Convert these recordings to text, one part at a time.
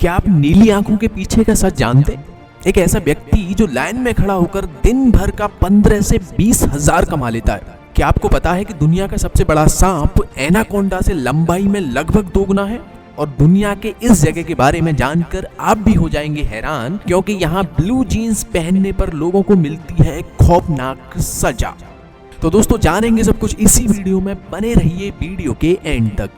क्या आप नीली आंखों के पीछे का सच जानते? एक ऐसा व्यक्ति जो लाइन में खड़ा होकर दिन भर का 15 से 20 हजार कमा लेता है। क्या आपको पता है कि दुनिया का सबसे बड़ा सांप एनाकोंडा से लंबाई में लगभग दोगुना है? और दुनिया के इस जगह के बारे में जानकर आप भी हो जाएंगे हैरान, क्योंकि यहाँ ब्लू जीन्स पहनने पर लोगों को मिलती है खौफनाक सजा। तो दोस्तों जानेंगे सब कुछ इसी वीडियो में, बने रहिए वीडियो के एंड तक।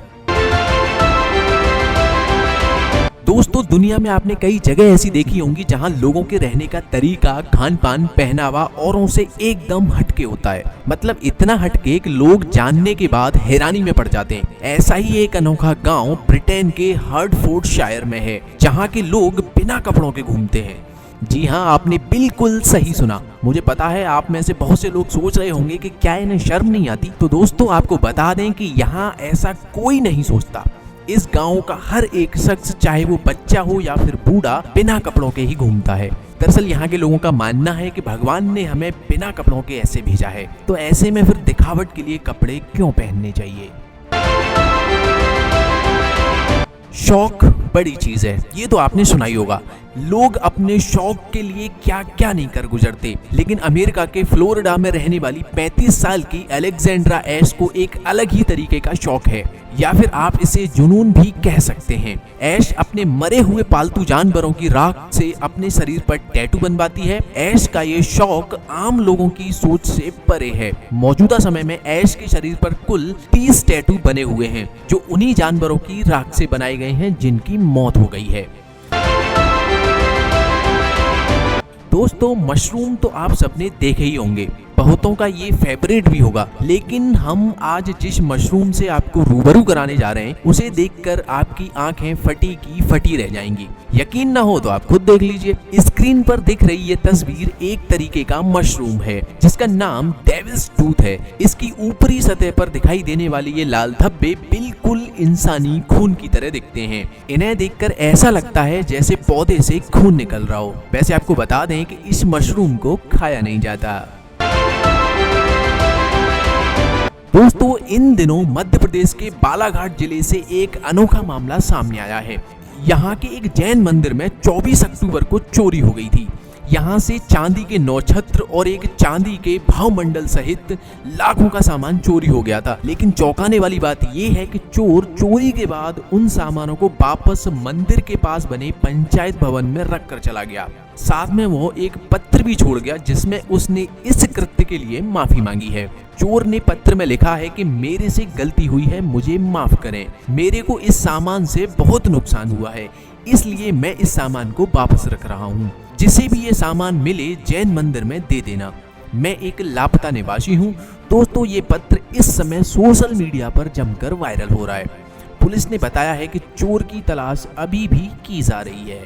दोस्तों दुनिया में आपने कई जगह ऐसी देखी होंगी जहां लोगों के रहने का तरीका, खान पान, पहनावा औरों से एकदम हटके होता है। मतलब इतना हटके कि लोग जानने के बाद हैरानी में पड़ जाते हैं। ऐसा ही एक अनोखा गांव ब्रिटेन के हर्टफोर्डशायर में है, जहां के लोग बिना कपड़ों के घूमते हैं। जी हाँ, आपने बिल्कुल सही सुना। मुझे पता है आप में से बहुत से लोग सोच रहे होंगे कि क्या इन्हें शर्म नहीं आती। तो दोस्तों आपको बता दें कि यहाँ ऐसा कोई नहीं सोचता। इस गांव का हर एक शख्स, चाहे वो बच्चा हो या फिर बूढ़ा, बिना कपड़ों के ही घूमता है। दरअसल यहाँ के लोगों का मानना है कि भगवान ने हमें बिना कपड़ों के ऐसे भेजा है, तो ऐसे में फिर दिखावट के लिए कपड़े क्यों पहनने चाहिए। शौक बड़ी चीज है, ये तो आपने सुना ही होगा। लोग अपने शौक के लिए क्या क्या नहीं कर गुजरते। लेकिन अमेरिका के फ्लोरिडा में रहने वाली 35 साल की अलेक्जेंड्रा ऐश को एक अलग ही तरीके का शौक है, या फिर आप इसे जुनून भी कह सकते हैं। ऐश अपने मरे हुए पालतू जानवरों की राख से अपने शरीर पर टैटू बनवाती है। ऐश का ये शौक आम लोगों की सोच से परे है। मौजूदा समय में ऐश के शरीर पर कुल 30 टैटू बने हुए हैं, जो उन्हीं जानवरों की राख से बनाए गए हैं जिनकी मौत हो गई है। दोस्तों मशरूम तो आप सबने देखे ही होंगे, बहुतों का ये फेवरेट भी होगा। लेकिन हम आज जिस मशरूम से आपको रूबरू कराने जा रहे हैं, उसे देखकर आपकी आंखें फटी की फटी रह जाएंगी। यकीन ना हो तो आप खुद देख लीजिए। स्क्रीन पर दिख रही ये तस्वीर एक तरीके का मशरूम है, जिसका नाम डेविल्स टूथ है। इसकी ऊपरी सतह पर दिखाई देने वाले ये लाल धब्बे बिल्कुल इंसानी खून की तरह दिखते हैं। इन्हें देखकर ऐसा लगता है जैसे पौधे से खून निकल रहा हो। वैसे आपको बता दें कि इस मशरूम को खाया नहीं जाता। दोस्तों इन दिनों मध्य प्रदेश के बालाघाट जिले से एक अनोखा मामला सामने आया है। यहाँ के एक जैन मंदिर में 24 अक्टूबर को चोरी हो गई थी। यहाँ से चांदी के 9 छत्र और एक चांदी के भावमंडल सहित लाखों का सामान चोरी हो गया था। लेकिन चौंकाने वाली बात यह है कि चोर चोरी के बाद उन सामानों को वापस मंदिर के पास बने पंचायत भवन में रख कर चला गया। साथ में वो एक पत्र भी छोड़ गया, जिसमें उसने इस कृत्य के लिए माफी मांगी है। चोर ने पत्र में लिखा है कि मेरे से गलती हुई है, मुझे माफ करें। मेरे को इस सामान से बहुत नुकसान हुआ है, इसलिए मैं इस सामान को वापस रख रहा हूँ। जिसे भी ये सामान मिले जैन मंदिर में दे देना। मैं एक लापता निवासी हूँ। दोस्तों ये पत्र इस समय सोशल मीडिया पर जमकर वायरल हो रहा है। पुलिस ने बताया है कि चोर की तलाश अभी भी की जा रही है।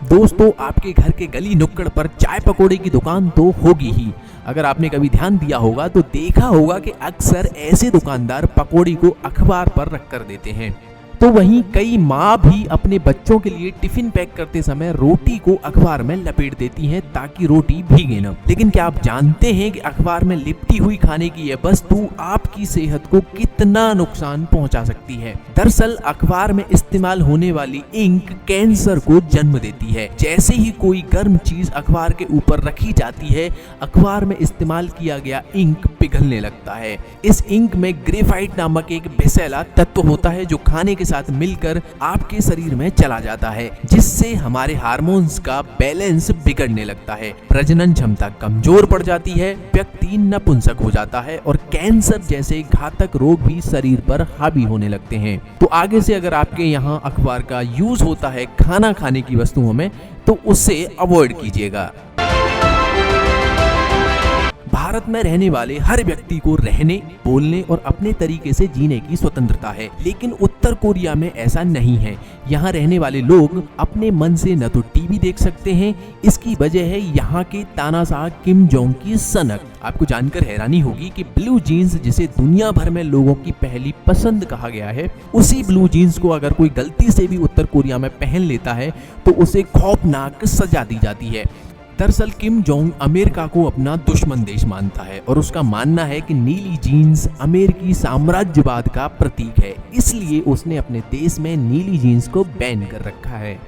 दोस्तों आपके घर के गली नुक्कड़ पर चाय पकौड़े की दुकान तो होगी ही। अगर आपने कभी ध्यान दिया होगा तो देखा होगा कि अक्सर ऐसे दुकानदार पकौड़ी को अखबार पर रख कर देते हैं। तो वहीं कई माँ भी अपने बच्चों के लिए टिफिन पैक करते समय रोटी को अखबार में लपेट देती हैं ताकि रोटी भीगे न। लेकिन क्या आप जानते हैं कि अखबार में लिपटी हुई खाने की यह वस्तु आपकी सेहत को कितना नुकसान पहुंचा सकती है? दरअसल अखबार में इस्तेमाल होने वाली इंक कैंसर को जन्म देती है। जैसे ही कोई गर्म चीज अखबार के ऊपर रखी जाती है, अखबार में इस्तेमाल किया गया इंक पिघलने लगता है। इस इंक में ग्रेफाइट नामक एक विषैला तत्व होता है, जो खाने के साथ मिलकर आपके शरीर में चला जाता है, जिससे हमारे हार्मोन्स का बैलेंस बिगड़ने लगता है। प्रजनन क्षमता कमजोर पड़ जाती है, व्यक्ति नपुंसक हो जाता है और कैंसर जैसे घातक रोग भी शरीर पर हावी होने लगते हैं। तो आगे से अगर आपके यहाँ अखबार का यूज होता है खाना खाने की वस्तुओं में, तो उससे अवॉइड कीजिएगा। भारत में रहने वाले हर व्यक्ति को रहने, बोलने और अपने तरीके से जीने की स्वतंत्रता है। लेकिन उत्तर कोरिया में ऐसा नहीं है। यहाँ रहने वाले लोग अपने मन से न तो टीवी देख सकते हैं। इसकी वजह है यहाँ के तानाशाह किम जोंग की सनक। आपको जानकर हैरानी होगी कि ब्लू जीन्स, जिसे दुनिया भर में लोगों की पहली पसंद कहा गया है, उसी ब्लू जीन्स को अगर कोई गलती से भी उत्तर कोरिया में पहन लेता है तो उसे खौफनाक सजा दी जाती है। दरअसल किम जोंग अमेरिका को अपना दुश्मन देश मानता है और उसका मानना है कि नीली जीन्स अमेरिकी साम्राज्यवाद का प्रतीक है, इसलिए उसने अपने देश में नीली जीन्स को बैन कर रखा है।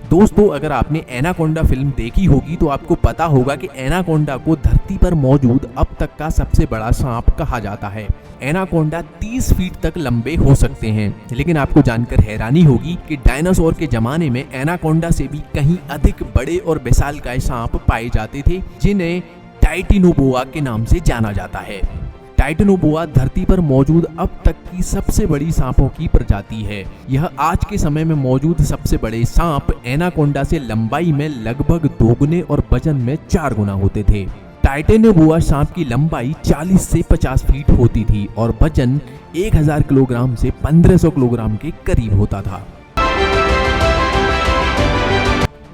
दोस्तों, अगर आपने एनाकोंडा फिल्म देखी होगी तो आपको पता होगा कि एनाकोंडा को धरती पर मौजूद अब तक का सबसे बड़ा सांप कहा जाता है। एनाकोंडा 30 फीट तक लंबे हो सकते हैं, लेकिन आपको जानकर हैरानी होगी कि डायनासोर के जमाने में एनाकोंडा से भी कहीं अधिक बड़े और विशालकाय सांप पाए जाते थे, जिन्हें टाइटेनोबोआ के नाम से जाना जाता है। टाइटेनोबोआ धरती पर मौजूद अब तक की सबसे बड़ी सांपों की प्रजाति है। यह आज के समय में मौजूद सबसे बड़े सांप एनाकोंडा से लंबाई में लगभग दोगुने और वजन में 4 गुना होते थे। टाइटेनोबोआ सांप की लंबाई 40 से 50 फीट होती थी और वजन 1000 किलोग्राम से 1500 किलोग्राम के करीब होता था।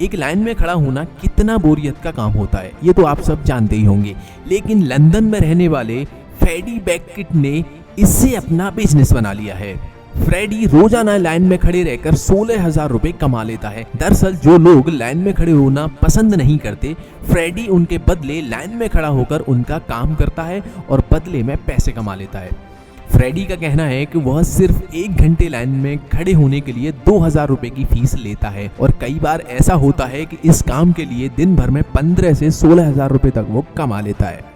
एक लाइन में खड़ा होना कितना बोरियत का काम होता है, ये तो आप सब जानते ही होंगे, लेकिन लंदन में रहने वाले फ्रेडी बेकेट ने इससे अपना बिजनेस बना लिया है। फ्रेडी रोजाना लाइन में खड़े रहकर 16,000 रुपए कमा लेता है। दरअसल जो लोग लाइन में खड़े होना पसंद नहीं करते, फ्रेडी उनके बदले लाइन में खड़ा होकर उनका काम करता है और बदले में पैसे कमा लेता है। फ्रेडी का कहना है कि वह सिर्फ 1 घंटे लाइन में खड़े होने के लिए 2,000 रुपए की फीस लेता है और कई बार ऐसा होता है कि इस काम के लिए दिन भर में 15 से 16,000 रुपए तक वो कमा लेता है।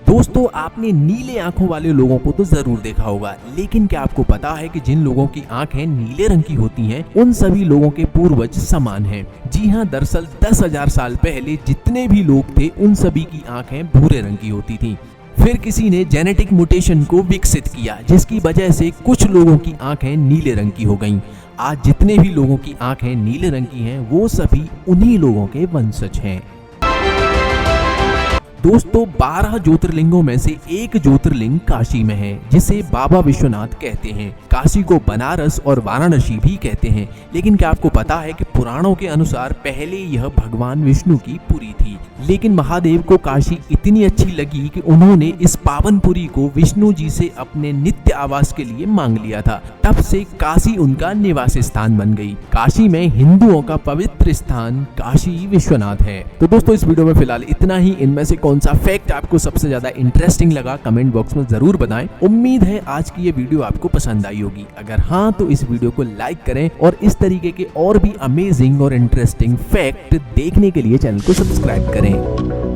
दोस्तों, आपने नीले आंखों वाले लोगों को तो जरूर देखा होगा, लेकिन क्या आपको पता है कि जिन लोगों की आंखें नीले रंग की होती हैं, उन सभी लोगों के पूर्वज समान हैं। जी हां, दरअसल 10,000 साल पहले जितने भी लोग थे उन सभी की आंखें भूरे रंग की होती थीं। फिर किसी ने जेनेटिक म्यूटेशन को विकसित किया, जिसकी वजह से कुछ लोगों की आंखें नीले रंग की हो गईं। आज जितने भी लोगों की आंखें नीले रंग की हैं, वो सभी उन्हीं लोगों के वंशज हैं। दोस्तों, 12 ज्योतिर्लिंगों में से एक ज्योतिर्लिंग काशी में है, जिसे बाबा विश्वनाथ कहते हैं। काशी को बनारस और वाराणसी भी कहते हैं, लेकिन क्या आपको पता है कि पुराणों के अनुसार पहले यह भगवान विष्णु की पुरी थी, लेकिन महादेव को काशी इतनी अच्छी लगी कि उन्होंने इस पावन पुरी को विष्णु जी से अपने नित्य आवास के लिए मांग लिया था। तब से काशी उनका निवास स्थान बन गई। काशी में हिंदुओं का पवित्र स्थान काशी विश्वनाथ है। तो दोस्तों, इस वीडियो में फिलहाल इतना ही। इनमें से कौन सा फैक्ट आपको सबसे ज्यादा इंटरेस्टिंग लगा, कमेंट बॉक्स में जरूर बताएं। उम्मीद है आज की ये वीडियो आपको पसंद आई होगी। अगर हाँ, तो इस वीडियो को लाइक करें और इस तरीके के और भी अमेजिंग और इंटरेस्टिंग फैक्ट देखने के लिए चैनल को सब्सक्राइब करें।